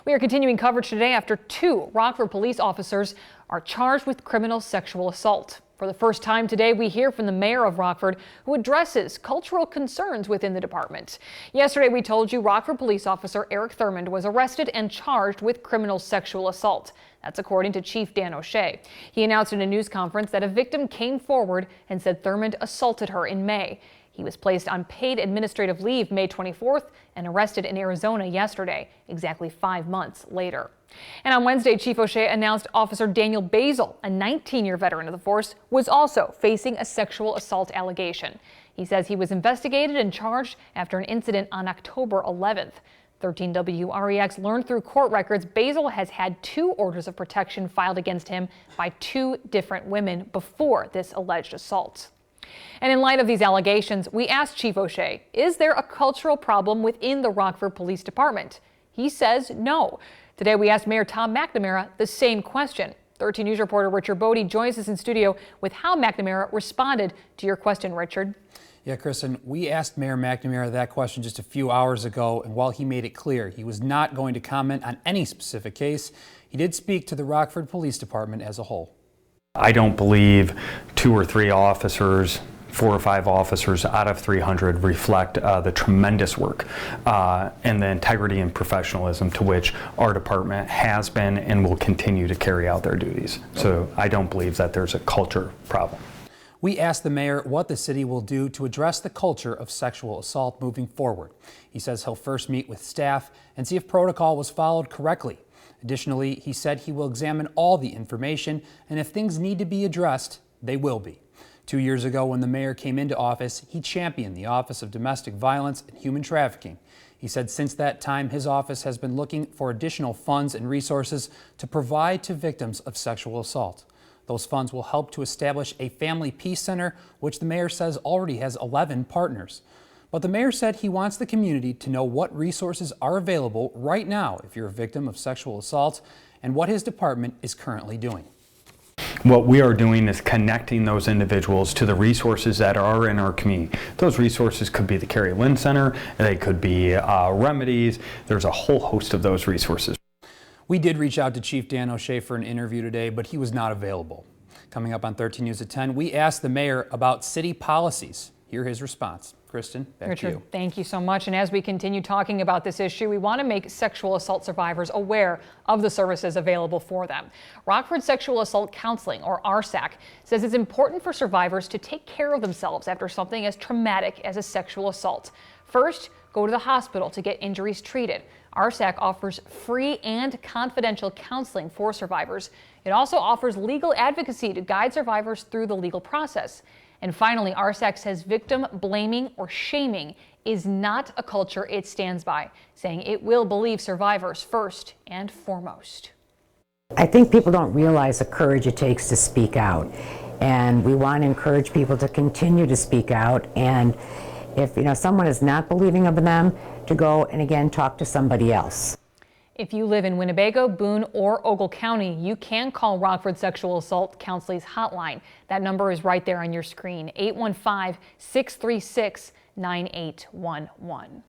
We are continuing coverage today after 2 Rockford police officers are charged with criminal sexual assault. For the first time today, we hear from the mayor of Rockford, who addresses cultural concerns within the department. Yesterday, we told you Rockford police officer Eric Thurmond was arrested and charged with criminal sexual assault. That's according to Chief Dan O'Shea. He announced in a news conference that a victim came forward and said Thurmond assaulted her in May. He was placed on paid administrative leave May 24th and arrested in Arizona yesterday, exactly 5 months later. And on Wednesday, Chief O'Shea announced Officer Daniel Basil, a 19-year veteran of the force, was also facing a sexual assault allegation. He says he was investigated and charged after an incident on October 11th. 13 WREX learned through court records Basil has had 2 orders of protection filed against him by 2 different women before this alleged assault. And in light of these allegations, we asked Chief O'Shea, is there a cultural problem within the Rockford Police Department? He says no. Today we asked Mayor Tom McNamara the same question. 13 News reporter Richard Bodie joins us in studio with how McNamara responded to your question, Richard. Yeah, Kristen, we asked Mayor McNamara that question just a few hours ago, and while he made it clear he was not going to comment on any specific case, he did speak to the Rockford Police Department as a whole. I don't believe 2 or 3 officers, 4 or 5 officers out of 300 reflect the tremendous work and the integrity and professionalism to which our department has been and will continue to carry out their duties. So I don't believe that there's a culture problem. We asked the mayor what the city will do to address the culture of sexual assault moving forward. He says he'll first meet with staff and see if protocol was followed correctly. Additionally, he said he will examine all the information, and if things need to be addressed, they will be. 2 years ago, when the mayor came into office, he championed the Office of Domestic Violence and Human Trafficking. He said since that time, his office has been looking for additional funds and resources to provide to victims of sexual assault. Those funds will help to establish a family peace center, which the mayor says already has 11 partners. But the mayor said he wants the community to know what resources are available right now if you're a victim of sexual assault and what his department is currently doing. What we are doing is connecting those individuals to the resources that are in our community. Those resources could be the Carrie Lynn Center, they could be remedies. There's a whole host of those resources. We did reach out to Chief Dan O'Shea for an interview today, but he was not available. Coming up on 13 News at 10, we asked the mayor about city policies. Hear his response. Kristen, back to you. Thank you so much. And as we continue talking about this issue, we want to make sexual assault survivors aware of the services available for them. Rockford Sexual Assault Counseling, or RSAC, says it's important for survivors to take care of themselves after something as traumatic as a sexual assault. First, go to the hospital to get injuries treated. RSAC offers free and confidential counseling for survivors. It also offers legal advocacy to guide survivors through the legal process. And finally, RSAC says victim blaming or shaming is not a culture it stands by, saying it will believe survivors first and foremost. I think people don't realize the courage it takes to speak out. And we want to encourage people to continue to speak out. And if someone is not believing of them, to go and again talk to somebody else. If you live in Winnebago, Boone, or Ogle County, you can call Rockford Sexual Assault Counseling's hotline. That number is right there on your screen, 815-636-9811.